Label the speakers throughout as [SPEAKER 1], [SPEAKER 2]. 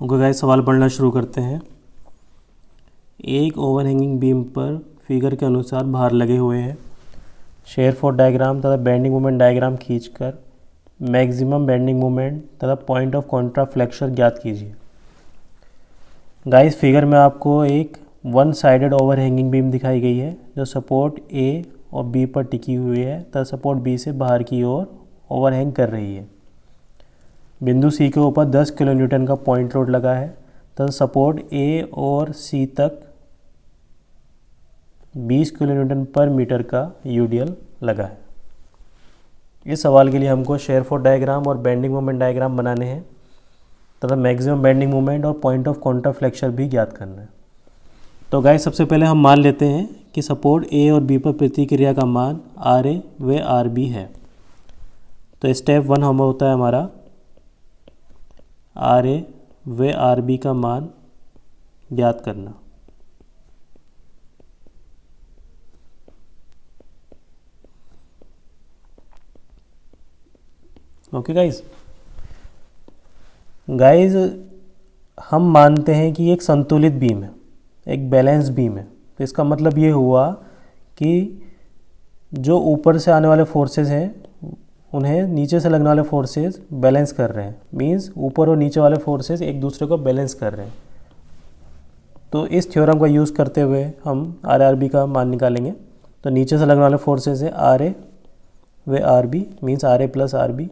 [SPEAKER 1] Okay guys, सवाल पढ़ना शुरू करते हैं। एक ओवरहैंगिंग बीम पर फिगर के अनुसार भार लगे हुए हैं। शेरफोर्ड डायग्राम तथा बेंडिंग मोमेंट डायग्राम खींचकर मैक्सिमम बेंडिंग मोमेंट तथा पॉइंट ऑफ कॉन्ट्राफ्लेक्शन ज्ञात कीजिए। गाइस, फिगर में आपको एक वन साइडेड ओवरहैंगिंग बीम दिखाई गई है जो सपोर्ट ए और बी पर टिकी हुई है तथा सपोर्ट बी से बाहर की ओर ओवरहैंग कर रही है। बिंदु सी के ऊपर 10 किलो न्यूटन का पॉइंट लोड लगा है तथा सपोर्ट ए और सी तक 20 किलो न्यूटन पर मीटर का यूडीएल लगा है। इस सवाल के लिए हमको शेरफोर्ड डायग्राम और बेंडिंग मोमेंट डायग्राम बनाने हैं तथा मैक्सिमम बेंडिंग मोमेंट और पॉइंट ऑफ कॉन्ट्राफ्लेक्शन भी ज्ञात करना है। तो गाइस, सबसे पहले हम मान लेते हैं कि सपोर्ट ए और बी पर प्रतिक्रिया का मान आर ए व आर बी है। तो स्टेप 1 हम होता है हमारा आर ए व आर बी का मान ज्ञात करना। ओके गाइज, हम मानते हैं कि एक संतुलित बीम है, एक बैलेंस बीम है। तो इसका मतलब ये हुआ कि जो ऊपर से आने वाले फोर्सेस हैं उन्हें नीचे से लगने वाले फोर्सेस बैलेंस कर रहे हैं। मींस ऊपर और नीचे वाले फोर्सेस एक दूसरे को बैलेंस कर रहे हैं। तो इस थ्योरम का यूज़ करते हुए हम आर आर बी का मान निकालेंगे। तो नीचे से लगने वाले फोर्सेस है आर ए व R B, means R A plus R B,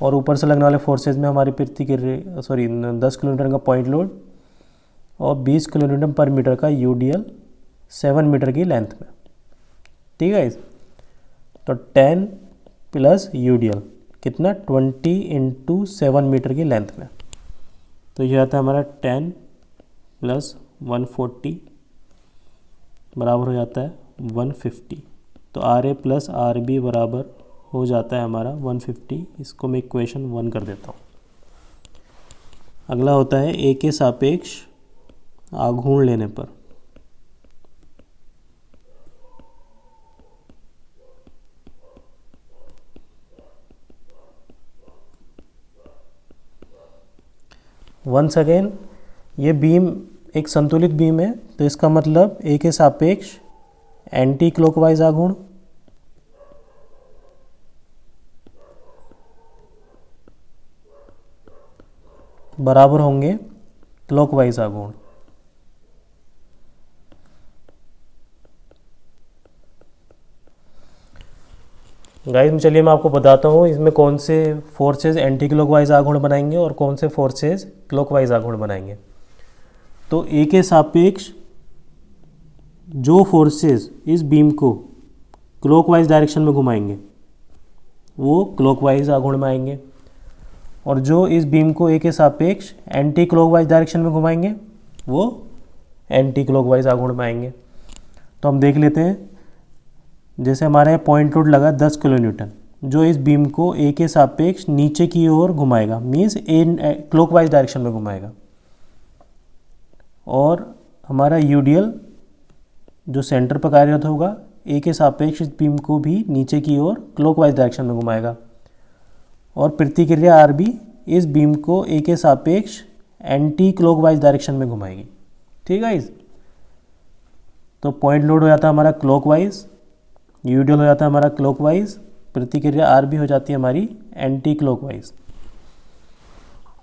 [SPEAKER 1] और ऊपर से लगने वाले फोर्सेस में हमारी 10 किलो न्यूटन का पॉइंट लोड और 20 किलो न्यूटन पर मीटर का यूडीएल 7 मीटर की लेंथ में। ठीक है। तो 10 प्लस यूडीएल कितना 20 इंटू 7 मीटर की लेंथ में। तो ये आता है हमारा 10 प्लस 140 बराबर हो जाता है 150। तो R A plus R B बराबर हो जाता है हमारा 150। इसको मैं इक्वेशन 1 कर देता हूँ। अगला होता है ए के सापेक्ष आघूर्ण लेने पर। वंस अगेन, ये बीम एक संतुलित बीम है, तो इसका मतलब ए के सापेक्ष एंटी क्लॉकवाइज आघूर्ण बराबर होंगे क्लॉकवाइज आघूर्ण। गाइस, चलिए मैं आपको बताता हूँ इसमें कौन से फोर्सेस एंटी क्लॉकवाइज आघूर्ण बनाएंगे और कौन से फोर्सेस क्लॉकवाइज आघूर्ण बनाएंगे। तो ए के सापेक्ष जो फोर्सेस इस बीम को क्लॉकवाइज डायरेक्शन में घुमाएंगे वो क्लॉकवाइज आघूर्ण में आएंगे, और जो इस बीम को ए के सापेक्ष एंटी क्लॉकवाइज डायरेक्शन में घुमाएंगे वो एंटी क्लॉकवाइज आघूर्ण में आएंगे। तो हम देख लेते हैं। जैसे हमारे यहाँ पॉइंट लोड लगा 10 किलो न्यूटन, जो इस बीम को ए के सापेक्ष नीचे की ओर घुमाएगा, मीन्स ए क्लॉकवाइज डायरेक्शन में घुमाएगा, और हमारा यूडीएल जो सेंटर पर कार्यरत होगा ए के सापेक्ष इस बीम को भी नीचे की ओर क्लॉकवाइज डायरेक्शन में घुमाएगा, और प्रतिक्रिया आर बी इस बीम को ए के सापेक्ष एंटी क्लॉकवाइज डायरेक्शन में घुमाएगी। ठीक है। तो पॉइंट लोड हो जाता है हमारा क्लॉकवाइज, यूडीएल हो जाता है हमारा क्लॉकवाइज, प्रतिक्रिया आर बी हो जाती है हमारी एंटी क्लॉकवाइज।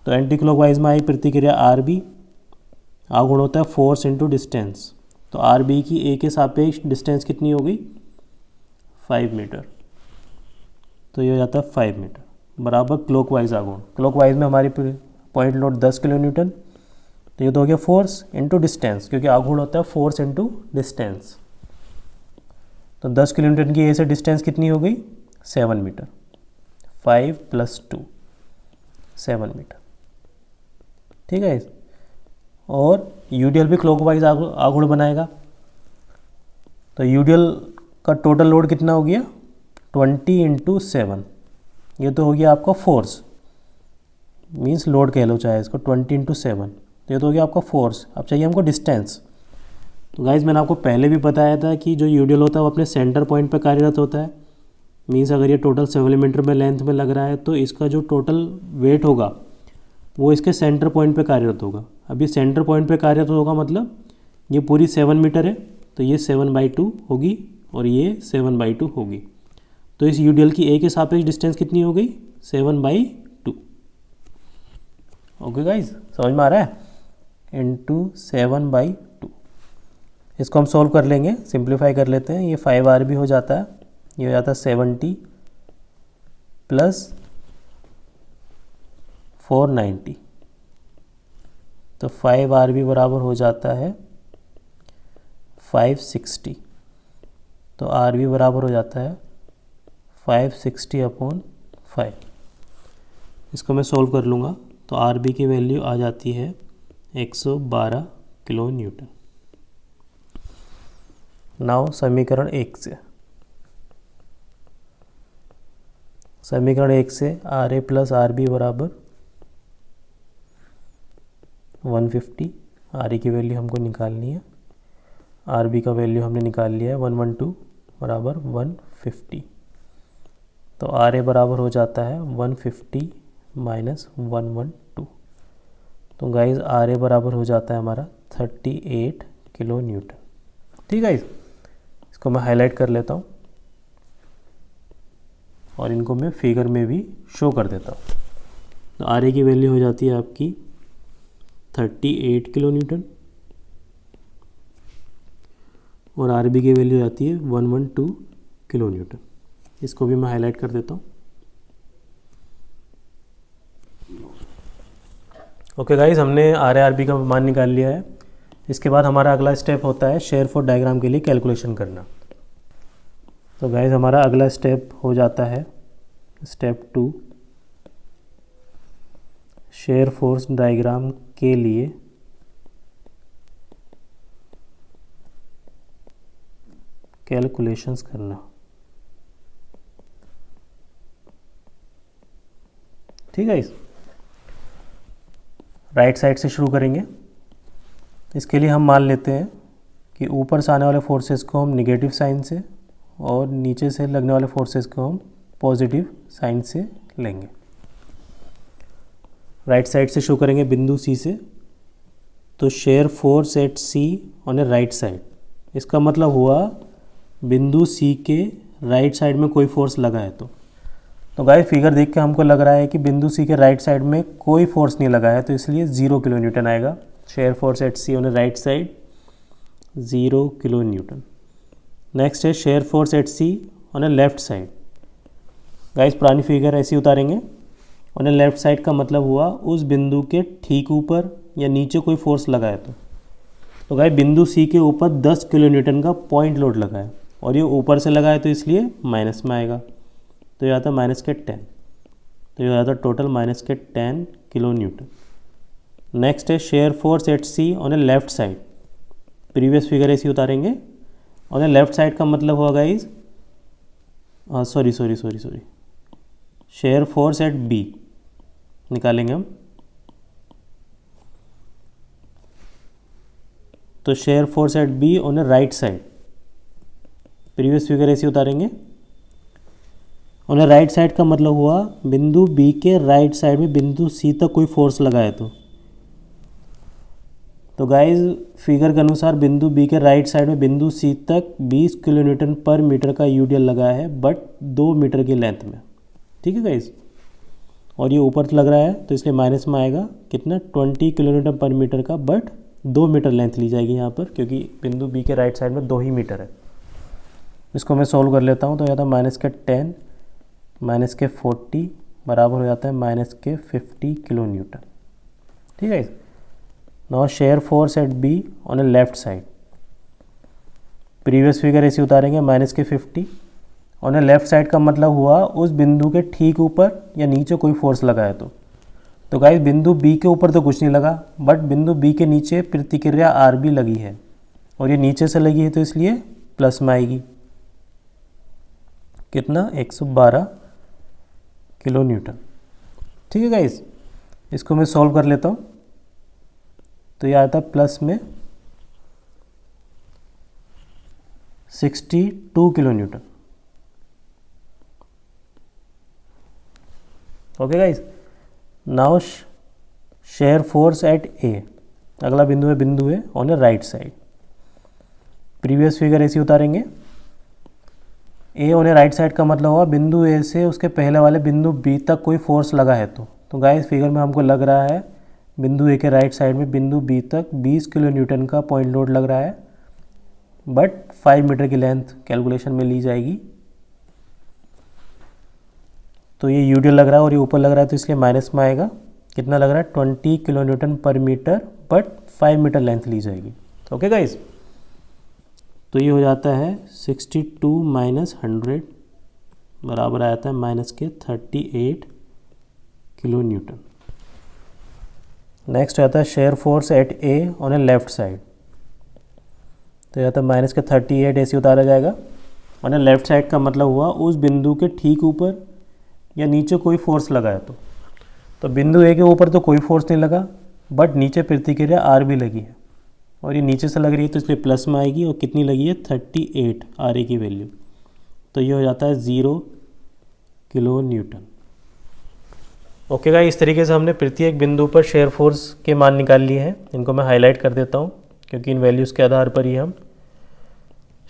[SPEAKER 1] तो एंटी क्लॉकवाइज में आई प्रतिक्रिया आर बी, आघूर्ण होता है फोर्स इंटू डिस्टेंस। तो आर बी की ए के सापेक्ष डिस्टेंस कितनी होगी 5 मीटर। तो ये हो जाता है 5 मीटर बराबर क्लॉकवाइज आघूर्ण। क्लॉकवाइज में हमारी पॉइंट लोड 10 किलो न्यूटन, तो ये तो हो गया फोर्स इंटू डिस्टेंस, क्योंकि आघूर्ण होता है फोर्स इंटू डिस्टेंस। तो 10 किलो न्यूटन की ए से डिस्टेंस कितनी हो गई 7 मीटर। 5 + 2 7 मीटर। ठीक है। और यूडीएल भी क्लॉकवाइज आघूर्ण बनाएगा। तो यूडीएल का टोटल लोड कितना हो गया 20 इंटू 7। ये तो हो गया आपका फोर्स, मीन्स लोड कह लो चाहे इसको, 20 इंटू 7। तो ये तो हो गया आपका फोर्स। अब चाहिए हमको डिस्टेंस। तो गाइज, मैंने आपको पहले भी बताया था कि जो यूडीएल होता है वो अपने सेंटर पॉइंट पर कार्यरत होता है। मीन्स अगर ये टोटल 7 मीटर में लेंथ में लग रहा है तो इसका जो टोटल वेट होगा वो इसके सेंटर पॉइंट पे कार्यरत होगा। अब ये सेंटर पॉइंट पे कार्यरत होगा मतलब ये पूरी 7 मीटर है, तो ये 7/2 होगी और ये 7/2 होगी। तो इस यूडीएल की ए के सापेक्ष डिस्टेंस कितनी हो गई? 7/2। ओके गाइज, समझ में आ रहा है? इंटू 7/2। इसको हम सॉल्व कर लेंगे, सिंप्लीफाई कर लेते हैं। ये 5r भी हो जाता है, ये हो जाता है 70 प्लस 490, तो 5r भी बराबर हो जाता है 560। तो r भी बराबर हो जाता है 560/5। इसको मैं सोल्व कर लूँगा तो आर बी की वैल्यू आ जाती है 112 किलो न्यूटन। नाउ समीकरण 1 से, समीकरण 1 से R A plus R B बराबर 150। आर ए की वैल्यू हमको निकालनी है, आर बी का वैल्यू हमने निकाल लिया है 112 बराबर 150। तो आर ए बराबर हो जाता है 150 माइनस 112। तो गाइज आर ए बराबर हो जाता है हमारा 38 किलो न्यूटन। ठीक है, इसको मैं हाईलाइट कर लेता हूँ और इनको मैं फिगर में भी शो कर देता हूँ। तो आर ए की वैल्यू हो जाती है आपकी 38 किलो न्यूटन और आर बी की वैल्यू आती है 112 किलो न्यूटन। इसको भी मैं हाईलाइट कर देता हूँ। ओके गाइज, हमने आर ए आर बी का मान निकाल लिया है। इसके बाद हमारा अगला स्टेप होता है शेरफोर्ड डायग्राम के लिए कैलकुलेशन करना। तो गाइज हमारा अगला स्टेप हो जाता है स्टेप 2, शेयर फोर्स डायग्राम के लिए कैलकुलेशंस करना। ठीक है, राइट साइड से शुरू करेंगे। इसके लिए हम मान लेते हैं कि ऊपर से आने वाले फोर्सेस को हम निगेटिव साइन से और नीचे से लगने वाले फोर्सेस को हम पॉजिटिव साइन से लेंगे। राइट साइड से शुरू करेंगे बिंदु सी से। तो shear force at C on A right side, इसका मतलब हुआ बिंदु सी के राइट साइड में कोई फोर्स लगा है। तो गाइस फिगर देख के हमको लग रहा है कि बिंदु सी के राइट साइड में कोई फोर्स नहीं लगा है, तो इसलिए 0 किलो न्यूटन आएगा। Shear force at C on A right side 0 kilo newton. Next है shear force at C on A left side. Guys पुरानी फिगर ऐसी उतारेंगे। ऑन ए लेफ्ट साइड का मतलब हुआ उस बिंदु के ठीक ऊपर या नीचे कोई फोर्स लगा है। तो गाइस बिंदु सी के ऊपर 10 किलो न्यूटन का पॉइंट लोड लगा है और ये ऊपर से लगा है, तो इसलिए माइनस में आएगा। तो ये आता है -10, तो ये आता है टोटल -10 किलो न्यूटन। नेक्स्ट है shear force at C on A left side. Previous figure ऐसी उतारेंगे। ऑन ए लेफ्ट साइड का मतलब हुआ guys sorry shear force at B निकालेंगे हम। तो shear force at B on A right side, previous figure ऐसी उतारेंगे। ऑन ए राइट साइड का मतलब हुआ बिंदु बी के राइट साइड में बिंदु सी तक कोई फोर्स लगा है। तो गाइज फिगर के अनुसार बिंदु बी के राइट साइड में बिंदु सी तक 20 किलो न्यूटन पर मीटर का यूडीएल लगा है, बट 2 मीटर की लेंथ में। ठीक है गाइज, और ये ऊपर लग रहा है तो इसलिए माइनस में आएगा कितना 20 किलो न्यूटन पर मीटर का, बट 2 मीटर लेंथ ली जाएगी यहाँ पर, क्योंकि बिंदु बी के राइट साइड में 2 ही मीटर है। इसको मैं सोल्व कर लेता हूँ। तो यहाँ -10 -40 बराबर हो जाता है -50 किलो न्यूटन। ठीक है, now shear force at B on A left side. Previous figure ऐसे उतारेंगे -50 ऑन ए लेफ्ट साइड का मतलब हुआ उस बिंदु के ठीक ऊपर या नीचे कोई फोर्स लगा है। तो गाइस बिंदु बी के ऊपर तो कुछ नहीं लगा, बट बिंदु बी के नीचे प्रतिक्रिया आर बी लगी है और ये नीचे से लगी है, तो इसलिए प्लस में आएगी। कितना 112 किलो न्यूटन। ठीक है गाइस, इसको मैं सॉल्व कर लेता हूँ। तो ये आता है प्लस में 62 kilo newton. Okay guys, now shear force at A, अगला बिंदु है on A right side. Previous figure ऐसे उतारेंगे, A on A right side का मतलब हुआ बिंदु ए से उसके पहले वाले बिंदु बी तक कोई फोर्स लगा है तो गाइस फिगर में हमको लग रहा है बिंदु ए के राइट साइड में बिंदु बी तक 20 किलो न्यूटन का पॉइंट लोड लग रहा है, बट 5 मीटर की लेंथ कैलकुलेशन में ली जाएगी। तो ये यूडियल लग रहा है और ये ऊपर लग रहा है तो इसलिए माइनस में आएगा। कितना लग रहा है 20 किलो न्यूटन पर मीटर, बट 5 मीटर लेंथ ली जाएगी। ओके गाइस, तो ये हो जाता है 62 माइनस 100 बराबर आ जाता है माइनस के 38 किलो न्यूटन। नेक्स्ट आता है shear force at A on A left side. तो यह था माइनस के 38 ऐसे उतारा जाएगा। ऑन ए लेफ्ट साइड का मतलब हुआ उस बिंदु के ठीक ऊपर या नीचे कोई फोर्स लगा है तो बिंदु ए के ऊपर तो कोई फोर्स नहीं लगा, बट नीचे प्रतिक्रिया आर भी लगी है और ये नीचे से लग रही है तो इसलिए प्लस में आएगी। और कितनी लगी है 38 आर ए की वैल्यू, तो ये हो जाता है 0 किलो न्यूटन। ओके गाइस, इस तरीके से हमने प्रत्येक बिंदु पर शेयर फोर्स के मान निकाल लिए हैं। इनको मैं हाईलाइट कर देता हूँ क्योंकि इन वैल्यूज़ के आधार पर ही हम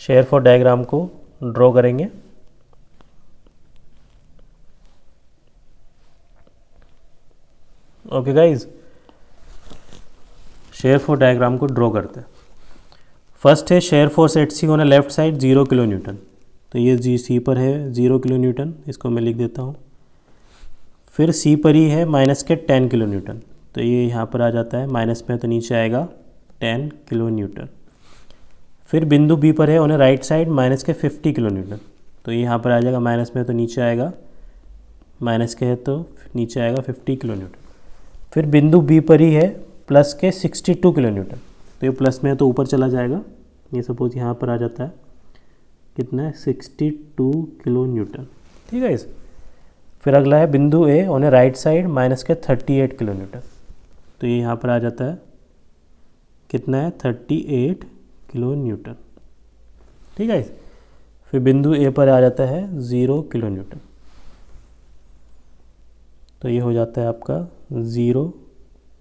[SPEAKER 1] शेयर फोर्स डायग्राम को ड्रॉ करेंगे। Okay guys, shear force diagram को ड्रॉ करते हैं। फर्स्ट है shear force at C on A left side 0 kilo newton. तो ये जी सी पर है 0 किलो न्यूटन, इसको मैं लिख देता हूँ। फिर सी पर ही है माइनस के 10 किलो न्यूटन, तो ये यहाँ पर आ जाता है माइनस में तो नीचे आएगा 10 किलो न्यूटन। फिर बिंदु बी पर है on A right side minus के 50 किलो न्यूटन, तो ये यहाँ पर आ जाएगा माइनस में तो नीचे आएगा, माइनस के है तो नीचे आएगा 50 किलो न्यूटन। फिर बिंदु बी पर ही है प्लस के 62 किलो न्यूटन, तो ये प्लस में है तो ऊपर चला जाएगा। ये सपोज यहाँ पर आ जाता है कितना है 62 किलो न्यूटन। ठीक है। इस फिर अगला है बिंदु A on A right side minus के 38 किलो न्यूटन, तो ये यहाँ पर आ जाता है कितना है 38 किलो न्यूटन। ठीक है। फिर बिंदु ए पर आ जाता है 0 किलो न्यूटन, तो ये हो जाता है आपका 0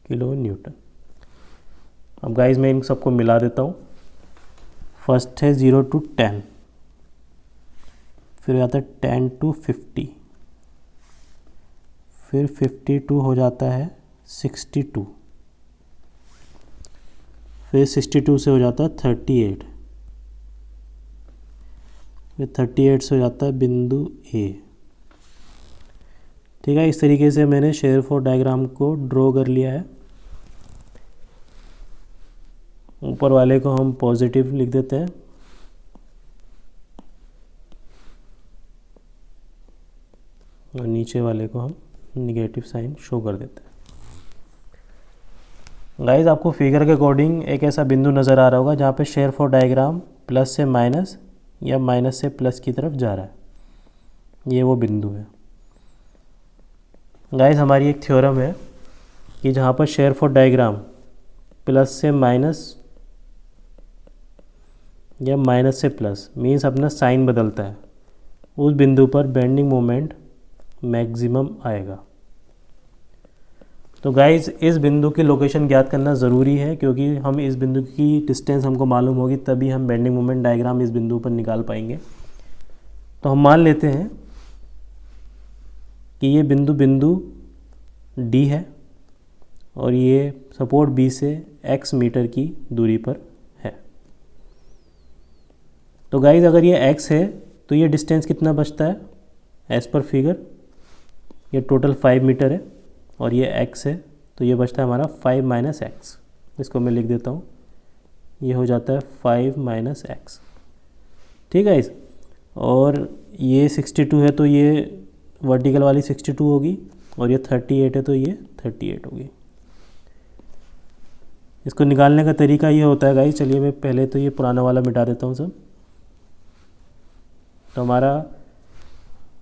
[SPEAKER 1] किलो न्यूटन। अब गाइस मैं इन सबको मिला देता हूँ। फर्स्ट है 0 to 10, फिर आता है 10 to 50, फिर 52 हो जाता है 62, फिर 62 से हो जाता है 38, फिर 38 से हो जाता है बिंदु ए। ठीक है। इस तरीके से मैंने शेयर फोर्स डायग्राम को ड्रॉ कर लिया है। ऊपर वाले को हम पॉजिटिव लिख देते हैं और नीचे वाले को हम निगेटिव साइन शो कर देते हैं। गाइस आपको फिगर के अकॉर्डिंग एक ऐसा बिंदु नज़र आ रहा होगा जहाँ पे शेयर फोर्स डायग्राम प्लस से माइनस या माइनस से प्लस की तरफ जा रहा है, ये वो बिंदु है। गाइस हमारी एक थ्योरम है कि जहाँ पर शेयर फोर्स डायग्राम प्लस से माइनस या माइनस से प्लस मीन्स अपना साइन बदलता है, उस बिंदु पर बेंडिंग मोमेंट मैक्सिमम आएगा। तो गाइस इस बिंदु की लोकेशन ज्ञात करना ज़रूरी है क्योंकि हम इस बिंदु की डिस्टेंस हमको मालूम होगी तभी हम बेंडिंग मोमेंट डायग्राम इस बिंदु पर निकाल पाएंगे। तो हम मान लेते हैं कि ये बिंदु डी है और ये सपोर्ट बी से x मीटर की दूरी पर है। तो गाइस अगर ये x है तो ये डिस्टेंस कितना बचता है एज पर फिगर, ये टोटल 5 मीटर है और ये x है तो ये बचता है हमारा 5 माइनस एक्स। इसको मैं लिख देता हूँ, ये हो जाता है 5 माइनस एक्स। ठीक है। और ये 62 है तो ये वर्टिकल वाली 62 होगी और ये 38 है तो ये 38 होगी। इसको निकालने का तरीका ये होता है गाइस, चलिए मैं पहले तो ये पुराना वाला मिटा देता हूँ सब। तो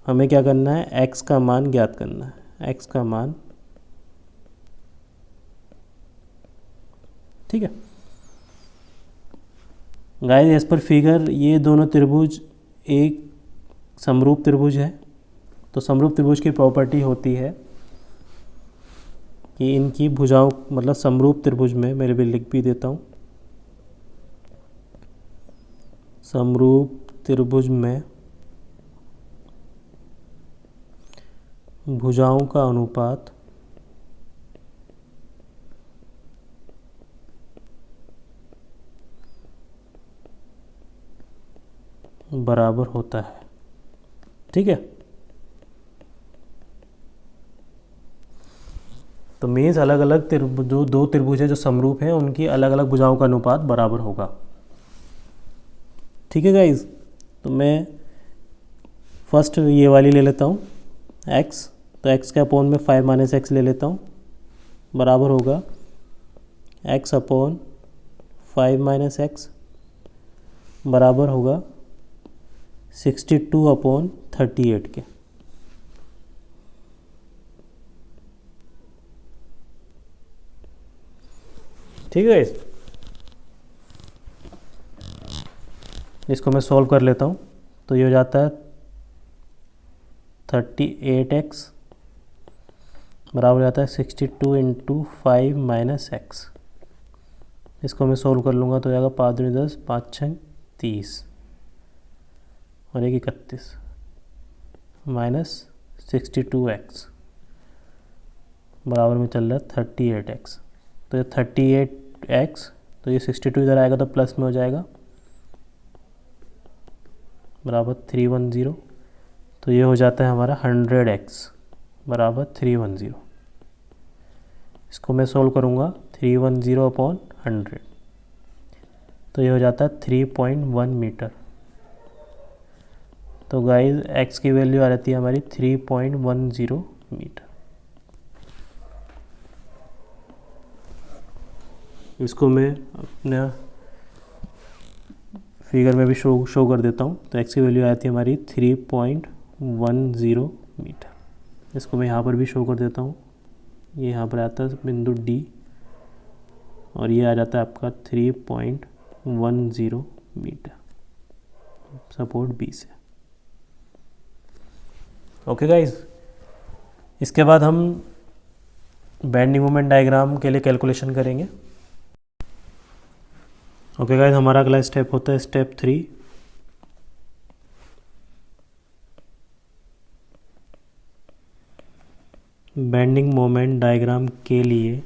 [SPEAKER 1] हमें क्या करना है x का मान ज्ञात करना है, x का मान। ठीक है गाइस, इस पर फिगर ये दोनों त्रिभुज एक समरूप त्रिभुज है। तो समरूप त्रिभुज की प्रॉपर्टी होती है कि इनकी भुजाओं मतलब समरूप त्रिभुज में, मैं भी लिख भी देता हूँ, समरूप त्रिभुज में भुजाओं का अनुपात बराबर होता है। ठीक है, तो मीन्स अलग अलग जो दो त्रिभुज है जो समरूप हैं उनकी अलग अलग भुजाओं का अनुपात बराबर होगा। ठीक है गाइज, तो मैं फर्स्ट ये वाली ले लेता हूँ x, तो x के अपॉन में 5 माइनस एक्स ले लेता हूँ, बराबर होगा x अपॉन 5 माइनस एक्स, बराबर होगा 62 अपॉन 38 के। ठीक है, इसको मैं सॉल्व कर लेता हूँ, तो ये हो जाता है 38x बराबर हो जाता है 62 इंटू 5 माइनस एक्स। इसको मैं सॉल्व कर लूँगा तो हो जाएगा 5 दूनी 10, 5 6 30 और 1 31 माइनस 62x बराबर में चल रहा है 38x। तो ये 38x, तो ये 62 इधर आएगा तो प्लस में हो जाएगा, बराबर 310। तो ये हो जाता है हमारा 100x बराबर 310। इसको मैं सोल्व करूँगा 310 अपॉन 100, तो ये हो जाता है 3.1 मीटर। तो गाइस x की वैल्यू आ जाती है हमारी 3.10 मीटर। इसको मैं अपना फिगर में भी शो कर देता हूँ। तो x की वैल्यू आ जाती है हमारी 3.10 मीटर। इसको मैं यहाँ पर भी शो कर देता हूँ। ये यहाँ पर आता है बिंदु D और ये आ जाता है आपका 3.10 मीटर सपोर्ट B से। ओके गाइज, इसके बाद हम बेंडिंग मोमेंट डायग्राम के लिए कैलकुलेशन करेंगे। ओके गाइज, हमारा अगला स्टेप होता है स्टेप 3। बेंडिंग मोमेंट डायग्राम के लिए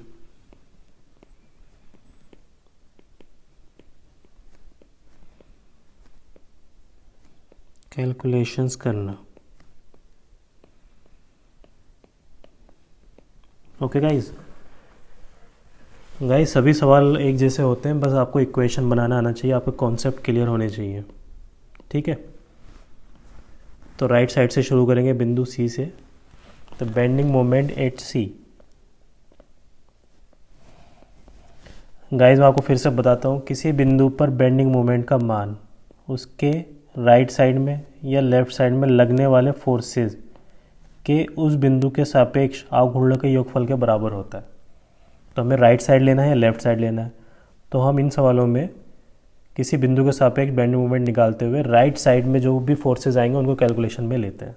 [SPEAKER 1] कैलकुलेशंस करना। ओके गाइज, सभी सवाल एक जैसे होते हैं, बस आपको इक्वेशन बनाना आना चाहिए, आपके कॉन्सेप्ट क्लियर होने चाहिए। ठीक है, तो राइट साइड से शुरू करेंगे बिंदु सी से। तो bending moment at C, guys मैं आपको फिर से बताता हूँ, किसी बिंदु पर बेंडिंग मोमेंट का मान उसके राइट साइड में या लेफ्ट साइड में लगने वाले फोर्सेस के उस बिंदु के सापेक्ष आघूर्णों के योगफल के बराबर होता है। तो हमें राइट साइड लेना है या लेफ्ट साइड लेना है, तो हम इन सवालों में किसी बिंदु के सापेक्ष बेंडिंग मोमेंट निकालते हुए राइट साइड में जो भी फोर्सेस आएंगे उनको कैलकुलेशन में लेते हैं।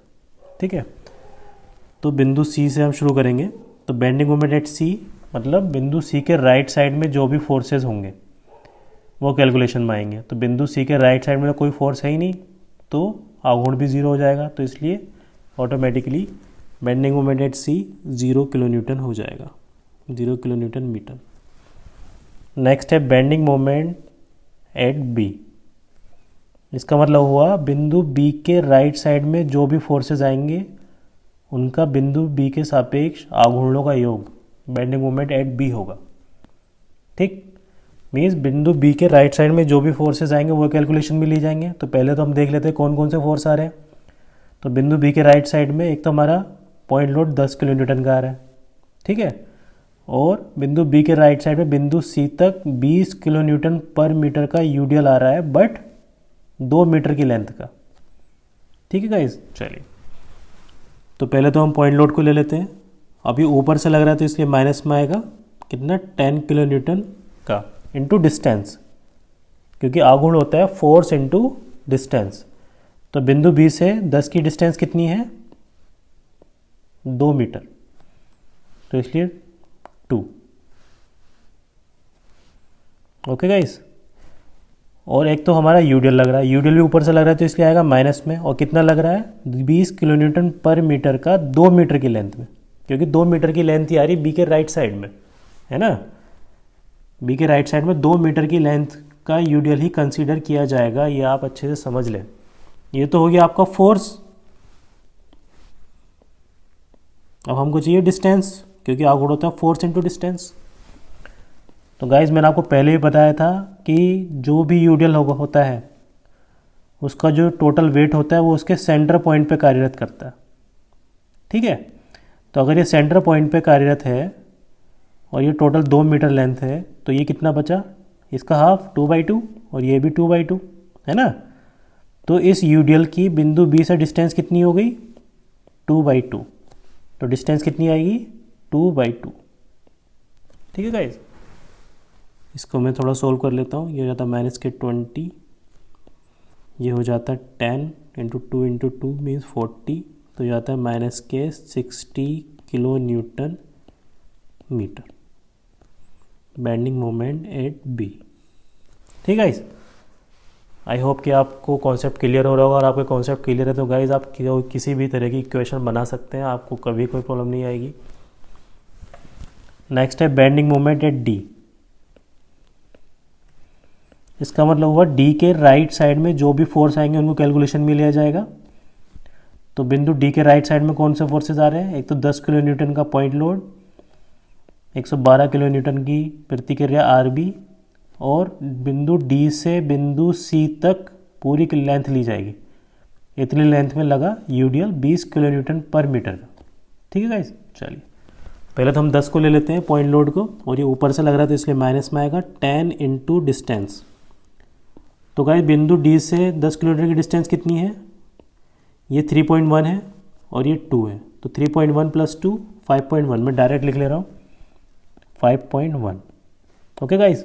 [SPEAKER 1] ठीक है, तो बिंदु सी से हम शुरू करेंगे। तो बेंडिंग मोमेंट एट सी मतलब बिंदु सी के राइट साइड में जो भी फोर्सेस होंगे वो कैलकुलेशन में आएंगे। तो बिंदु सी के राइट साइड में कोई फोर्स है ही नहीं, तो आघूर्ण भी ज़ीरो हो जाएगा, तो इसलिए automatically bending moment at C 0 kilo newton हो जाएगा, 0 किलो न्यूटन मीटर। नेक्स्ट है बेंडिंग मोमेंट एट बी। इसका मतलब हुआ बिंदु बी के राइट साइड में जो भी फोर्सेस आएंगे उनका बिंदु बी के सापेक्ष आघूर्णों का योग बेंडिंग मोमेंट एट बी होगा। ठीक, मीन्स बिंदु बी के राइट साइड में जो भी फोर्सेस आएंगे वो कैलकुलेशन में लिए जाएंगे। तो पहले तो हम देख लेते हैं कौन कौन से फोर्स आ रहे हैं। तो बिंदु बी के राइट साइड में एक तो हमारा पॉइंट लोड 10 किलो न्यूटन का आ रहा है। ठीक है, और बिंदु बी के राइट साइड में बिंदु सी तक 20 किलो न्यूटन पर मीटर का यूडीएल आ रहा है, बट 2 मीटर की लेंथ का। ठीक है गाइस, चलिए तो पहले तो हम पॉइंट लोड को ले लेते हैं। अभी ऊपर से लग रहा है तो इसलिए माइनस में आएगा कितना, 10 किलो न्यूटन का इंटू डिस्टेंस, क्योंकि आघूर्ण होता है फोर्स इंटू डिस्टेंस। तो बिंदु बी से 10 की डिस्टेंस कितनी है, 2 मीटर, तो इसलिए ओके गाइस। और एक तो हमारा यूडियल लग रहा है, यूडियल भी ऊपर से लग रहा है तो इसलिए आएगा माइनस में। और कितना लग रहा है 20 किलो न्यूटन पर मीटर का 2 मीटर की लेंथ में, क्योंकि 2 मीटर की लेंथ ही आ रही बी के राइट साइड में, है ना। बी के राइट साइड में 2 मीटर की लेंथ का यूडियल ही कंसीडर किया जाएगा, ये आप अच्छे से समझ लें। ये तो हो गया आपका फोर्स। अब हमको चाहिए डिस्टेंस, क्योंकि आउटपुट होता है फोर्स इनटू डिस्टेंस। तो गाइज मैंने आपको पहले ही बताया था कि जो भी यूडियल होता है उसका जो टोटल वेट होता है वो उसके सेंटर पॉइंट पे कार्यरत करता है, ठीक है। तो अगर ये सेंटर पॉइंट पे कार्यरत है और ये टोटल 2 मीटर लेंथ है, तो ये कितना बचा, इसका हाफ 2/2, और ये भी 2/2, है ना। तो इस यूडियल की बिंदु बी से डिस्टेंस कितनी हो गई, 2/2। तो डिस्टेंस कितनी आएगी, 2/2, ठीक है गाइज। इसको मैं थोड़ा सोल्व कर लेता हूँ। ये हो जाता है -20, ये हो जाता है 10 × 2 × 2 मीन्स 40, तो ये आता है -60 kilo newton metre bending moment at B, ठीक है। आई होप कि आपको कॉन्सेप्ट क्लियर हो रहा होगा, और आपके कॉन्सेप्ट क्लियर है तो गाइज आप किसी भी तरह की इक्वेशन बना सकते हैं, आपको कभी कोई प्रॉब्लम नहीं आएगी। नेक्स्ट है बेंडिंग मोमेंट एट डी। इसका मतलब हुआ डी के राइट साइड में जो भी फोर्स आएंगे उनको कैलकुलेशन में लिया जाएगा। तो बिंदु डी के राइट साइड में कौन से फोर्सेस आ रहे हैं, एक तो 10 किलो न्यूटन का पॉइंट लोड, 112 किलो न्यूटन की प्रतिक्रिया आर बी, और बिंदु डी से बिंदु सी तक पूरी की लेंथ ली जाएगी। इतनी लेंथ में लगा यूडियल 20 किलो न्यूटन पर मीटर का, ठीक है गाइस। चलिए पहले तो हम 10 को ले लेते हैं पॉइंट लोड को, और ये ऊपर से लग रहा है तो इसलिए माइनस में आएगा 10 × डिस्टेंस। तो गाइस बिंदु डी से 10 किलोमीटर की डिस्टेंस कितनी है, ये 3.1 है और ये 2 है, तो 3.1 + 2 5.1, मैं डायरेक्ट लिख ले रहा हूँ 5.1। Okay guys.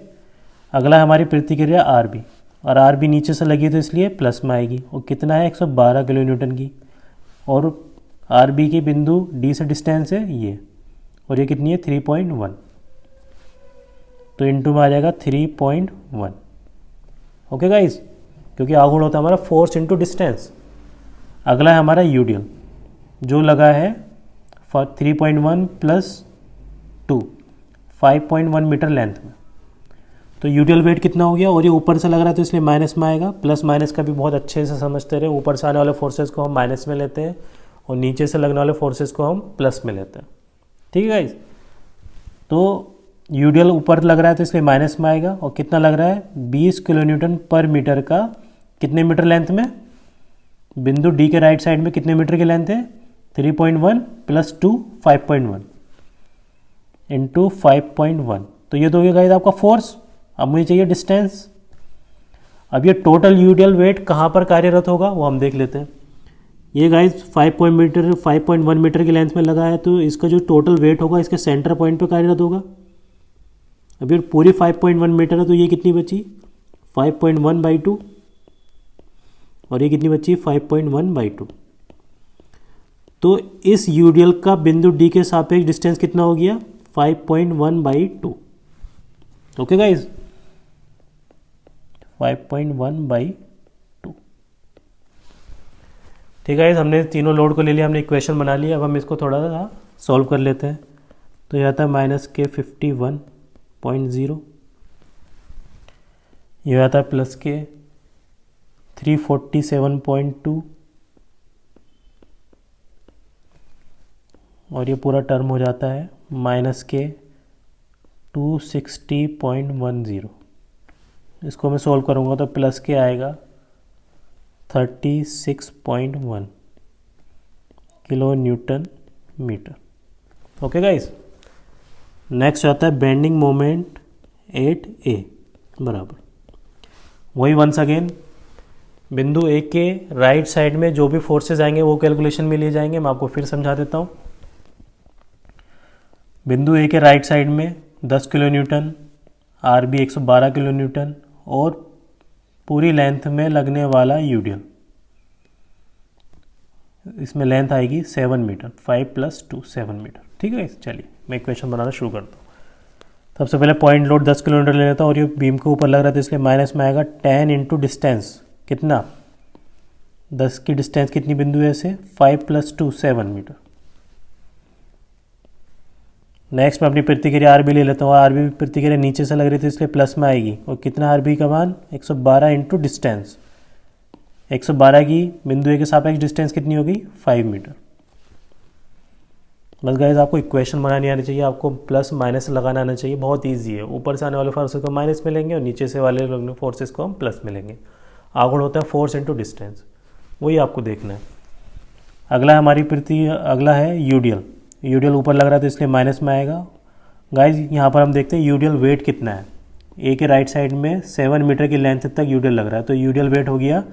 [SPEAKER 1] अगला हमारी प्रतिक्रिया आर बी, और आर बी नीचे से लगी तो इसलिए प्लस में आएगी, और कितना है 112 किलो न्यूटन की, और आर बी की बिंदु डी से डिस्टेंस है ये, और ये कितनी है 3.1, तो इनटू में आ जाएगा 3.1। ओके गाइस, क्योंकि आउटपुट होता है हमारा फोर्स इनटू डिस्टेंस। अगला है हमारा यूडियल जो लगा है 3.1 + 2 5.1 मीटर लेंथ में। तो यूडियल वेट कितना हो गया, और ये ऊपर से लग रहा है तो इसलिए माइनस में आएगा। प्लस माइनस का भी बहुत अच्छे से समझते रहे, ऊपर से आने वाले फोर्सेस को हम माइनस में लेते हैं और नीचे से लगने वाले फोर्सेस को हम प्लस में लेते हैं, ठीक है गाइस। तो यूडियल ऊपर लग रहा है तो इसलिए माइनस में आएगा, और कितना लग रहा है 20 किलो न्यूटन पर मीटर का, कितने मीटर लेंथ में, बिंदु डी के राइट साइड में कितने मीटर की लेंथ है 3.1 + 2 5.1 × 5.1, तो ये दोगे गाइस आपका फोर्स। अब मुझे चाहिए डिस्टेंस। अब ये टोटल यूडियल वेट कहाँ पर कार्यरत होगा वो हम देख लेते हैं। ये गाइस 5.1 मीटर की लेंथ में लगा है, तो इसका जो टोटल वेट होगा इसके सेंटर पॉइंट पे कार्यरत होगा। अब ये पूरी 5.1 मीटर है, तो ये कितनी बची 5.1/2, और ये कितनी बची 5.1/2। तो इस यूडियल का बिंदु डी के सापेक्ष डिस्टेंस कितना हो गया 5.1/2। Okay guys, 5.1/2। ठीक है, हमने तीनों लोड को ले लिया, हमने इक्वेशन बना लिया। अब हम इसको थोड़ा सा सॉल्व कर लेते हैं। तो यह आता है -51.0, यह आता है +347.2, और ये पूरा टर्म हो जाता है -260.10। इसको मैं सॉल्व करूँगा तो प्लस के आएगा 36.1 kilo newton metre. Okay guys, next आता है बेंडिंग मोमेंट एट ए बराबर वही वंस अगेन बिंदु ए के राइट साइड में जो भी फोर्सेस आएंगे वो कैलकुलेशन में लिए जाएंगे। मैं आपको फिर समझा देता हूँ। बिंदु ए के राइट साइड में 10 kilo newton, R B 112 kilo newton, और पूरी लेंथ में लगने वाला यूडियल, इसमें लेंथ आएगी 7 मीटर, 5 + 2 7 मीटर। ठीक है, चलिए मैं इक्वेशन बनाना शुरू करता हूँ। सबसे पहले पॉइंट लोड 10 किलोमीटर ले लेता हूँ और ये बीम के ऊपर लग रहा था, इसलिए माइनस में आएगा 10 इंटू डिस्टेंस, कितना 10 की डिस्टेंस कितनी बिंदु है ऐसे 5 + 2 7 मीटर। नेक्स्ट मैं अपनी प्रतिक्रिया आर बी ले लेता हूँ, आर बी प्रतिक्रिया नीचे से लग रही थी इसलिए प्लस में आएगी, और कितना आर बी का मान 112 इंटू डिस्टेंस, 112 की बिंदु ए के सापेक्ष डिस्टेंस कितनी होगी 5 मीटर। बस गाइस आपको इक्वेशन बनानी आनी चाहिए, आपको प्लस माइनस लगाना आना चाहिए, बहुत ईजी है। ऊपर से आने वाले फोर्सेस को माइनस में लेंगे और नीचे से वाले फोर्सेस को हम प्लस में लेंगे। आगुण होता है फोर्स इंटू डिस्टेंस, वही आपको देखना है। अगला है यूडियल। यूडियल ऊपर लग रहा है तो इसलिए माइनस में आएगा। गाइज यहाँ पर हम देखते हैं यूडियल वेट कितना है। ए के राइट साइड में 7 मीटर की लेंथ तक यूडियल लग रहा है, तो यूडियल वेट हो गया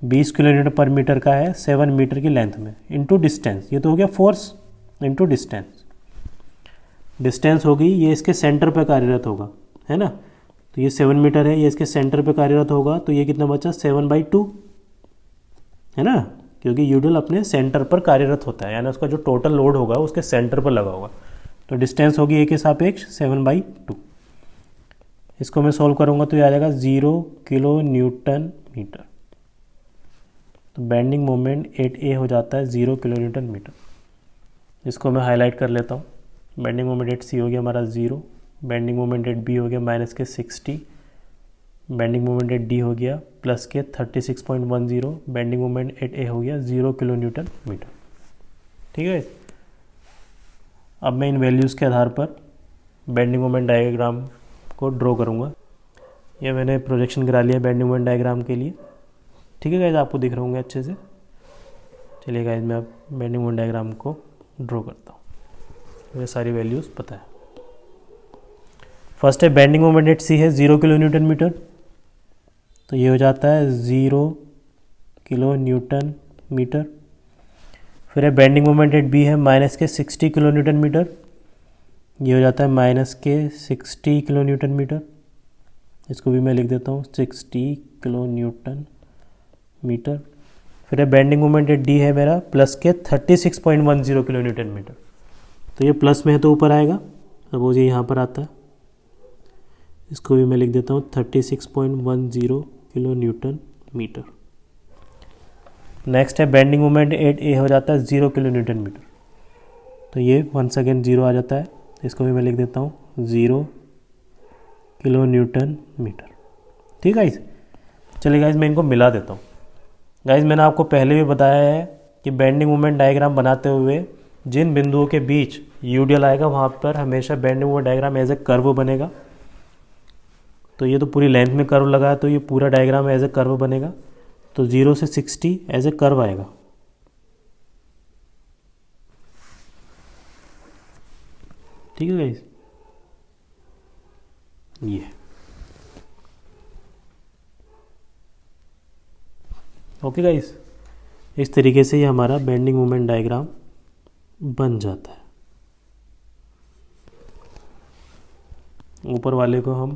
[SPEAKER 1] 20 किलोन्यूटन पर मीटर का है 7 मीटर की लेंथ में, इंटू डिस्टेंस, ये तो हो गया फोर्स इंटू डिस्टेंस। डिस्टेंस होगी ये इसके सेंटर पर कार्यरत होगा, है ना, तो ये 7 मीटर है, ये इसके सेंटर पर कार्यरत होगा, तो ये कितना बचा 7/2, है ना, क्योंकि यूडियल अपने सेंटर पर कार्यरत होता है, यानी उसका जो टोटल लोड होगा उसके सेंटर पर लगा होगा। तो डिस्टेंस होगी ए के सापेक्ष 7/2। इसको मैं सॉल्व करूँगा तो ये आ जाएगा 0 किलो न्यूटन मीटर। तो बेंडिंग मोमेंट एट ए हो जाता है 0 किलो न्यूटन मीटर। इसको मैं हाईलाइट कर लेता हूँ। बेंडिंग मोमेंट एट सी हो गया हमारा 0, बेंडिंग मोमेंट एट बी हो गया माइनस के 60, बेंडिंग मोमेंट एट डी हो गया प्लस के 36.10, बेंडिंग मोमेंट एट ए हो गया 0 किलो न्यूटन मीटर। ठीक है, अब मैं इन वैल्यूज़ के आधार पर बेंडिंग मोमेंट डायग्राम को ड्रॉ करूँगा। ये मैंने प्रोजेक्शन करा लिया बेंडिंग मोमेंट डायग्राम के लिए। ठीक है गाइज, आपको दिख रहे होंगे अच्छे से। चलिए गाइज मैं अब बेंडिंग मोमेंट डायग्राम को ड्रॉ करता हूँ, मुझे सारी वैल्यूज़ पता है। फर्स्ट है बेंडिंग मोमेंट एट सी है 0 किलो न्यूटन मीटर, तो ये हो जाता है 0 किलो न्यूटन मीटर। फिर है बेंडिंग मोमेंट एट बी है माइनस के 60 किलो न्यूटन मीटर, ये हो जाता है माइनस के 60 किलो न्यूटन मीटर। इसको भी मैं लिख देता हूँ 60 किलो न्यूटन मीटर। फिर है बेंडिंग मोमेंट एट डी है मेरा प्लस के 36.10 किलो न्यूटन मीटर, तो ये प्लस में है तो ऊपर आएगा, सपोज ये यहाँ पर आता है, इसको भी मैं लिख देता हूँ 36.10 किलो न्यूटन मीटर। नेक्स्ट है बेंडिंग मोमेंट एट ए हो जाता है 0 किलो न्यूटन मीटर, तो ये वंस अगेन 0 आ जाता है, इसको भी मैं लिख देता हूँ 0 किलो न्यूटन मीटर। ठीक है गाइस, चलिए गाइस मैं इनको मिला देता हूँ। गाइस मैंने आपको पहले भी बताया है कि बेंडिंग मोमेंट डायग्राम बनाते हुए जिन बिंदुओं के बीच यूडियल आएगा वहाँ पर हमेशा bending moment diagram as a curve बनेगा। तो ये तो पूरी लेंथ में कर्व लगा है, तो ये पूरा डायग्राम एज ए कर्व बनेगा, तो 0 से 60 एज ए कर्व आएगा। ठीक है गाइस, ये ओके गाइस, इस तरीके से ये हमारा बेंडिंग मोमेंट डायग्राम बन जाता है। ऊपर वाले को हम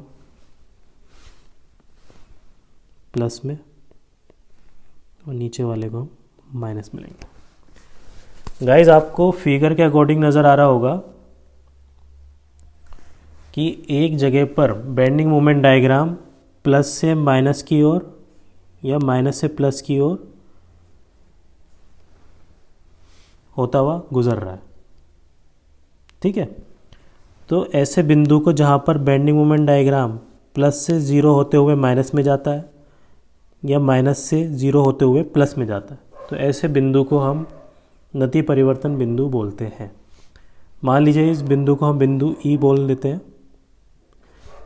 [SPEAKER 1] प्लस में और नीचे वाले को हम माइनस में लेंगे। गाइस आपको फिगर के अकॉर्डिंग नज़र आ रहा होगा कि एक जगह पर बेंडिंग मोमेंट डायग्राम प्लस से माइनस की ओर या माइनस से प्लस की ओर होता हुआ गुजर रहा है। ठीक है, तो ऐसे बिंदु को जहाँ पर बेंडिंग मोमेंट डायग्राम प्लस से 0 होते हुए माइनस में जाता है या माइनस से 0 होते हुए प्लस में जाता है, तो ऐसे बिंदु को हम नति परिवर्तन बिंदु बोलते हैं। मान लीजिए इस बिंदु को हम बिंदु ई बोल देते हैं,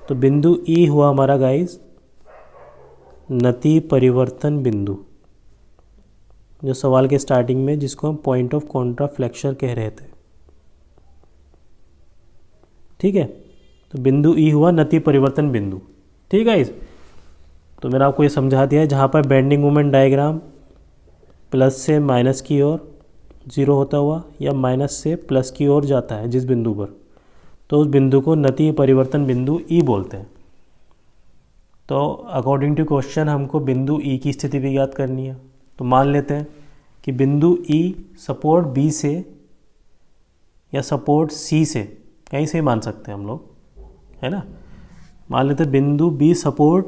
[SPEAKER 1] तो बिंदु ई हुआ हमारा गाइस नति परिवर्तन बिंदु, जो सवाल के स्टार्टिंग में जिसको हम पॉइंट ऑफ कॉन्ट्राफ्लेक्शन कह रहे थे। ठीक है, तो बिंदु ई हुआ नति परिवर्तन बिंदु। ठीक है गाइस, तो मैंने आपको ये समझा दिया है, जहाँ पर बेंडिंग मोमेंट डायग्राम प्लस से माइनस की ओर 0 होता हुआ या माइनस से प्लस की ओर जाता है जिस बिंदु पर, तो उस बिंदु को नति परिवर्तन बिंदु ई बोलते हैं। तो अकॉर्डिंग टू क्वेश्चन हमको बिंदु ई की स्थिति भी याद करनी है। तो मान लेते हैं कि बिंदु ई सपोर्ट बी से या सपोर्ट सी से, कहीं से ही मान सकते हैं हम लोग, है ना। मान लेते हैं बिंदु बी सपोर्ट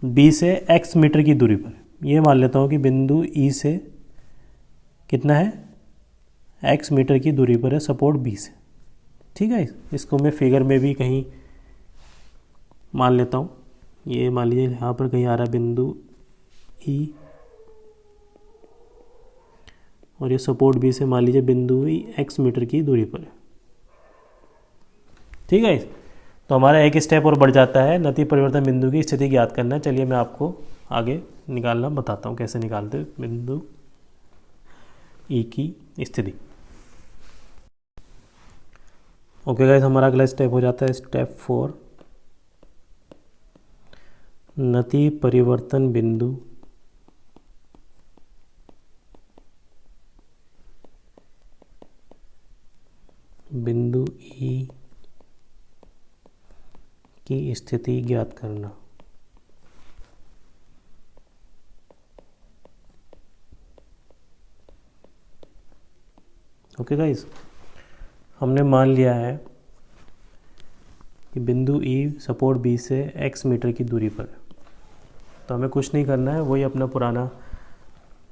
[SPEAKER 1] बी से x मीटर की दूरी पर, ये मान लेता हूँ कि बिंदु ई से कितना है, x मीटर की दूरी पर है सपोर्ट बी से। ठीक है, इसको मैं फिगर में भी कहीं मान लेता हूँ। ये मान लीजिए यहाँ पर कहीं आ रहा है बिंदु ई, और ये सपोर्ट बी से मान लीजिए बिंदु ई x मीटर की दूरी पर है। ठीक है, तो हमारा एक स्टेप और बढ़ जाता है, नति परिवर्तन बिंदु की स्थिति ज्ञात करना। चलिए मैं आपको आगे निकालना बताता हूँ कैसे निकालते हैं बिंदु ई की स्थिति। ओके गाइस, हमारा अगला स्टेप हो जाता है स्टेप 4, नति परिवर्तन बिंदु बिंदु ई की स्थिति ज्ञात करना। ओके गाइस, हमने मान लिया है कि बिंदु ई सपोर्ट बी से x मीटर की दूरी पर है, तो हमें कुछ नहीं करना है, वही अपना पुराना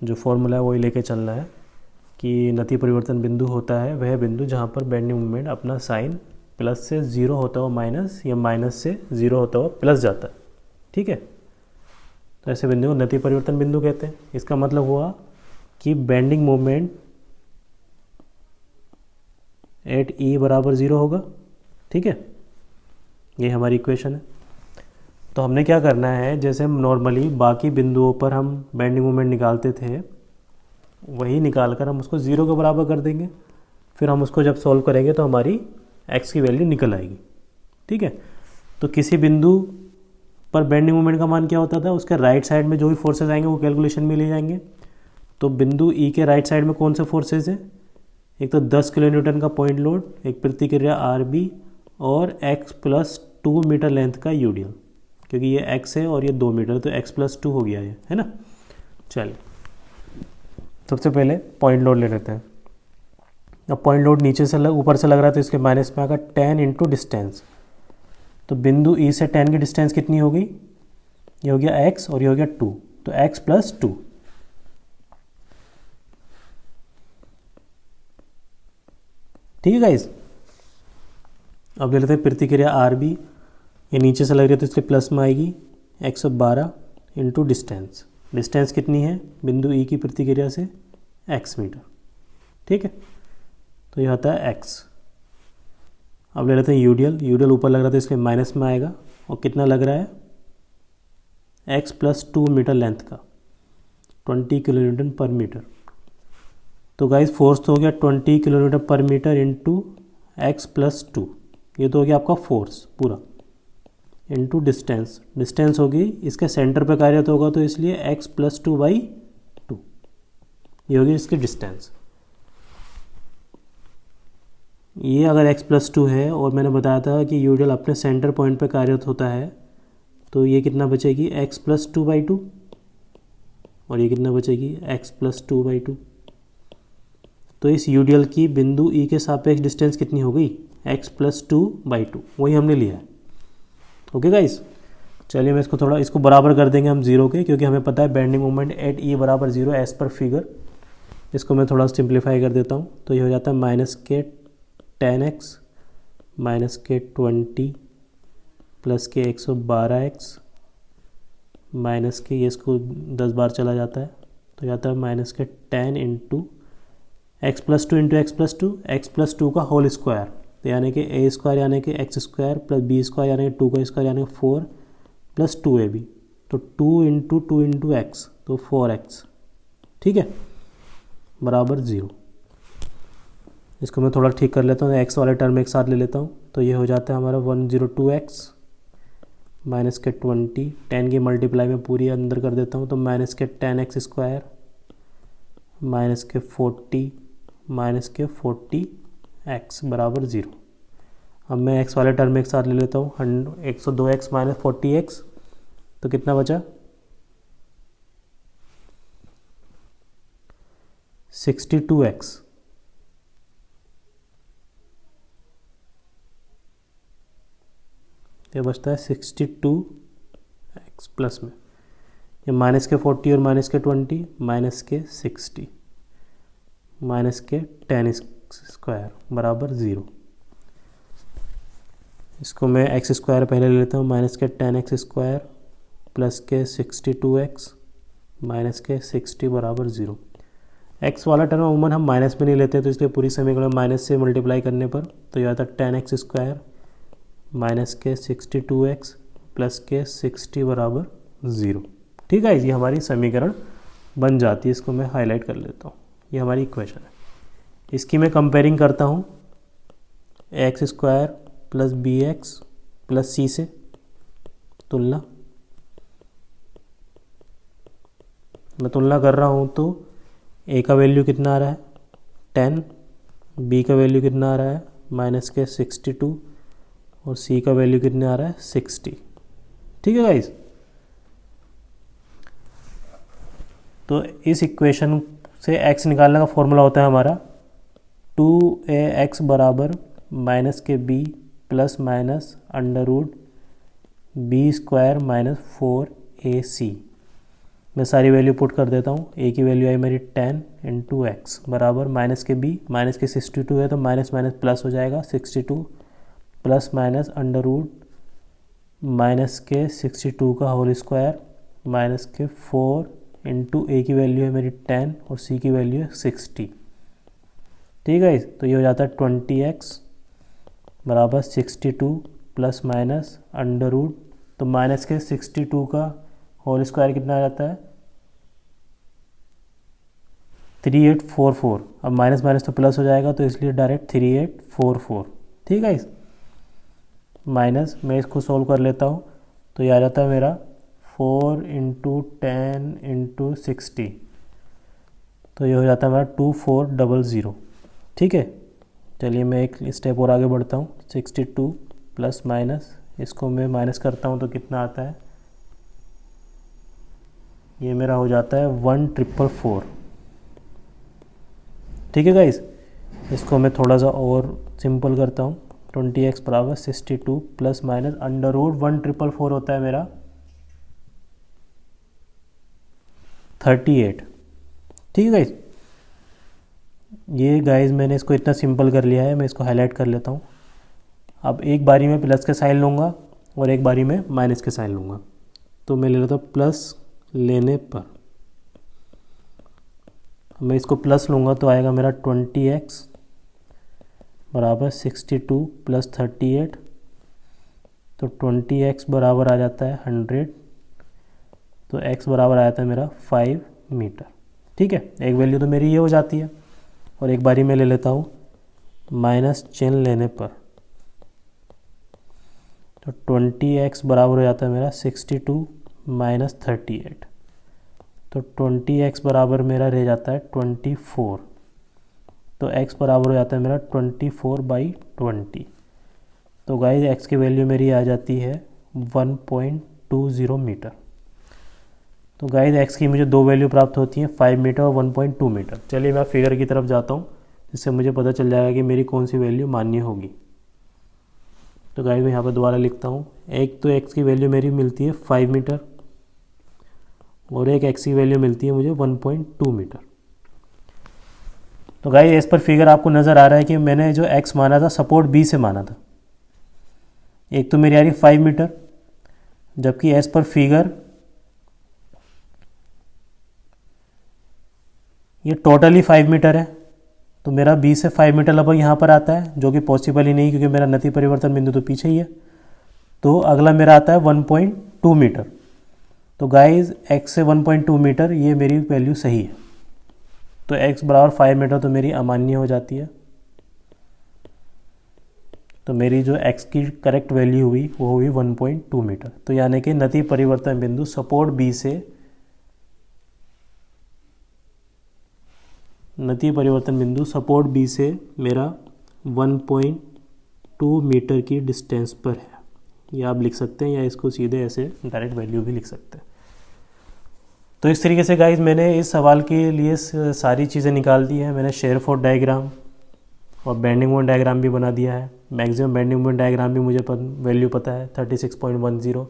[SPEAKER 1] जो फॉर्मूला है वही लेके चलना है कि नति परिवर्तन बिंदु होता है वह बिंदु जहाँ पर बेंडिंग मोमेंट अपना साइन प्लस से 0 होता हुआ माइनस या माइनस से 0 होता हुआ प्लस जाता है। ठीक है, तो ऐसे बिंदु को नति परिवर्तन बिंदु कहते हैं। इसका मतलब हुआ कि बेंडिंग मोमेंट एट ई बराबर 0 होगा। ठीक है, ये हमारी इक्वेशन है। तो हमने क्या करना है, जैसे हम नॉर्मली बाकी बिंदुओं पर हम बेंडिंग मोमेंट निकालते थे वही निकाल कर हम उसको 0 के बराबर कर देंगे, फिर हम उसको जब सॉल्व करेंगे तो हमारी x की वैल्यू निकल आएगी। ठीक है, तो किसी बिंदु पर बेंडिंग मोमेंट का मान क्या होता था, उसके राइट साइड में जो भी फोर्सेज आएंगे वो कैलकुलेशन में ले जाएंगे। तो बिंदु ई के राइट साइड में कौन से फोर्सेज हैं, एक तो 10 किलो न्यूटन का पॉइंट लोड, एक प्रतिक्रिया आर बी और x+2 मीटर लेंथ का यूडियल, क्योंकि ये x है और ये 2 मीटर, तो x+2 हो गया ये, है ना। चलिए सबसे पहले पॉइंट लोड ले लेते हैं। अब पॉइंट लोड नीचे से ऊपर से लग रहा है तो इसके माइनस में आएगा 10 इंटू डिस्टेंस। तो बिंदु ई से 10 की डिस्टेंस कितनी हो गई, ये हो गया x और ये हो गया 2, तो x+2। ठीक है गाइस, अब ले लेते हैं प्रतिक्रिया आर बी, ये नीचे से लग रही है तो इसके प्लस में आएगी 112 इंटू डिस्टेंस। डिस्टेंस कितनी है बिंदु ई की प्रतिक्रिया से, x मीटर। ठीक है, तो ये आता है x। अब ले लेते हैं यूडियल, यूडियल ऊपर लग रहा था इसके माइनस में आएगा, और कितना लग रहा है x+2 मीटर लेंथ का, 20 किलो न्यूटन पर मीटर। तो गाइस फोर्स तो हो गया 20 किलो न्यूटन पर मीटर इंटू x+2, ये तो हो गया आपका फोर्स पूरा, इंटू डिस्टेंस, डिस्टेंस होगी इसके सेंटर पे कार्यरत होगा तो इसलिए x+2/2, ये होगी इसकी डिस्टेंस। ये अगर x+2 है और मैंने बताया था कि यूडियल अपने सेंटर पॉइंट पे कार्यरत होता है, तो ये कितना बचेगी x+2/2, और ये कितना बचेगी x+2/2। तो इस यूडियल की बिंदु ई के सापेक्ष डिस्टेंस कितनी हो गई, x+2/2, वही हमने लिया है। ओके गाइस, चलिए मैं इसको थोड़ा इसको बराबर कर देंगे हम 0 के, क्योंकि हमें पता है बेंडिंग मोमेंट एट ई बराबर 0 एज पर फिगर। इसको मैं थोड़ा सिंप्लीफाई कर देता हूँ, तो ये हो जाता है -10x -20 प्लस के 112x माइनस के, ये इसको 10 बार चला जाता है तो जाता है -10 इंटू x+2 इंटू x+2 का होल स्क्वायर, तो यानी कि a स्क्वायर यानी कि x square plus b square यानी कि 2 का स्क्वायर यानी कि 4 प्लस 2ab, तो 2 इंटू x, तो 4x। ठीक है, बराबर 0। इसको मैं थोड़ा ठीक कर लेता हूँ, x वाले टर्म एक साथ ले लेता हूँ, तो ये हो जाता है हमारा 102x माइनस के 20, 10 की मल्टीप्लाई में पूरी अंदर कर देता हूँ, तो माइनस के 10x स्क्वायर माइनस के 40 माइनस के 40x बराबर 0। अब मैं x वाले टर्म एक साथ ले लेता हूँ, 102x माइनस 40x, तो कितना बचा 62x। ये बचता है 62x प्लस में ये माइनस के 40 और माइनस के 20 माइनस के 60 माइनस के 10 स्क्वायर बराबर 0। इसको मैं एक्स स्क्वायर पहले ले लेता हूँ, माइनस के 10x स्क्वायर प्लस के 62x माइनस के 60 बराबर 0। एक्स वाला टर्म अमूमन हम माइनस में नहीं लेते, तो इसलिए पूरी समीकरण माइनस से मल्टीप्लाई करने पर तो यह आता है 10x स्क्वायर माइनस के 62x प्लस के 60 बराबर 0। ठीक है, ये हमारी समीकरण बन जाती है। इसको मैं हाईलाइट कर लेता हूँ, ये हमारी इक्वेशन है। इसकी मैं कंपेयरिंग करता हूँ X square plus B X plus C से, तुलना मैं तुलना कर रहा हूँ तो ए का वैल्यू कितना आ रहा है 10, बी का वैल्यू कितना आ रहा है माइनस के 62 और सी का वैल्यू कितना आ रहा है 60। ठीक है गाइस, तो इस इक्वेशन से x निकालने का फॉर्मूला होता है हमारा 2ax बराबर माइनस के b plus minus under root B square minus 4ac। मैं सारी वैल्यू पुट कर देता हूँ। a की वैल्यू आई मेरी 10 इंटू एक्स बराबर माइनस के b, माइनस के 62 है तो माइनस माइनस प्लस हो जाएगा 62 plus minus under root minus के 62 का होल स्क्वायर माइनस के 4 इंटू ए की वैल्यू है मेरी 10 और सी की वैल्यू है 60। ठीक है, तो ये हो जाता है 20x बराबर 62 प्लस माइनस अंडर रूट, तो माइनस के 62 का होल स्क्वायर कितना आ जाता है 3844। अब माइनस माइनस तो प्लस हो जाएगा तो इसलिए डायरेक्ट 3844। ठीक है, माइनस मैं इसको सोल्व कर लेता हूँ तो ये आ जाता है मेरा 4 इंटू 10 इंटू 60, तो ये हो जाता है मेरा 2400। ठीक है, चलिए मैं एक स्टेप और आगे बढ़ता हूँ। 62 प्लस माइनस, इसको मैं माइनस करता हूँ तो कितना आता है, ये मेरा हो जाता है 1444। ठीक है गाइस, इसको मैं थोड़ा सा और सिंपल करता हूँ। 20x बराबर 62 प्लस माइनस अंडर रूट 1444 होता है मेरा 38। ठीक है गाइस, ये गाइस मैंने इसको इतना सिंपल कर लिया है, मैं इसको हाईलाइट कर लेता हूँ। अब एक बारी में प्लस के साइन लूँगा और एक बारी में माइनस के साइन लूँगा, तो मैं ले लेता हूँ प्लस लेने पर मैं इसको प्लस लूँगा तो आएगा मेरा 20x बराबर 62 प्लस 38, तो 20x बराबर आ जाता है 100, तो x बराबर आ जाता है मेरा 5 मीटर। ठीक है, एक वैल्यू तो मेरी ये हो जाती है और एक बारी में ले लेता हूँ माइनस चिन्ह लेने पर, तो 20x बराबर हो जाता है मेरा 62 माइनस 38, तो 20x बराबर मेरा रह जाता है 24, तो x बराबर हो जाता है मेरा 24/20। तो गाइस x की वैल्यू मेरी आ जाती है 1.20 मीटर। तो गाइस x की मुझे दो वैल्यू प्राप्त होती हैं 5 मीटर और 1.2 मीटर। चलिए मैं फिगर की तरफ जाता हूँ, जिससे मुझे पता चल जाएगा कि मेरी कौन सी वैल्यू मान्य होगी। तो गाइस मैं यहाँ पर दोबारा लिखता हूँ, एक तो x की वैल्यू मेरी मिलती है 5 मीटर और एक x की वैल्यू मिलती है मुझे 1.2 मीटर। तो गाइस इस पर फिगर आपको नज़र आ रहा है कि मैंने जो x माना था सपोर्ट b से माना था। एक तो मेरी आ रही 5 मीटर, जबकि एज पर फिगर ये टोटली 5 मीटर है, तो मेरा b से 5 मीटर लगभग यहाँ पर आता है, जो कि पॉसिबल ही नहीं क्योंकि मेरा नति परिवर्तन बिंदु तो पीछे ही है। तो अगला मेरा आता है 1.2 मीटर। तो गाइस x से 1.2 मीटर ये मेरी वैल्यू सही है, तो x बराबर 5 मीटर तो मेरी अमान्य हो जाती है। तो मेरी जो x की करेक्ट वैल्यू हुई वो हुई 1.2 मीटर। तो यानी कि नति परिवर्तन बिंदु सपोर्ट b से नति परिवर्तन बिंदु सपोर्ट b से मेरा 1.2 मीटर की डिस्टेंस पर है। ये आप लिख सकते हैं या इसको सीधे ऐसे डायरेक्ट वैल्यू भी लिख सकते हैं। तो इस तरीके से गाइस मैंने इस सवाल के लिए सारी चीज़ें निकाल दी हैं। मैंने शेरफोर्ड डायग्राम, और बेंडिंग मोमेंट डायग्राम भी बना दिया है। मैक्सिमम बेंडिंग मोमेंट डायग्राम भी मुझे वैल्यू पता है 36.10,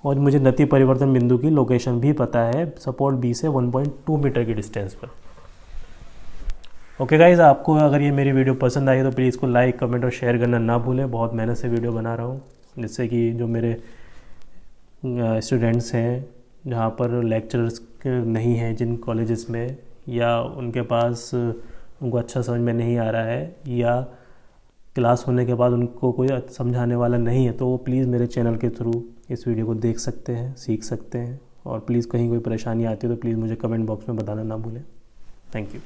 [SPEAKER 1] और मुझे नति परिवर्तन बिंदु की लोकेशन भी पता है सपोर्ट बी से 1.2 मीटर की डिस्टेंस पर। ओके गाइज, आपको अगर ये मेरी वीडियो पसंद आई तो प्लीज़ इसको लाइक, कमेंट और शेयर करना ना भूलें। बहुत मेहनत से वीडियो बना रहा हूँ, जिससे कि जो मेरे स्टूडेंट्स हैं जहाँ पर लेक्चरर्स नहीं हैं जिन कॉलेजेस में, या उनके पास उनको अच्छा समझ में नहीं आ रहा है, या क्लास होने के बाद उनको कोई समझाने वाला नहीं है, तो वो प्लीज़ मेरे चैनल के थ्रू इस वीडियो को देख सकते हैं, सीख सकते हैं। और प्लीज़ कहीं कोई परेशानी आती है तो प्लीज़ मुझे कमेंट बॉक्स में बताना ना भूलें। Thank you.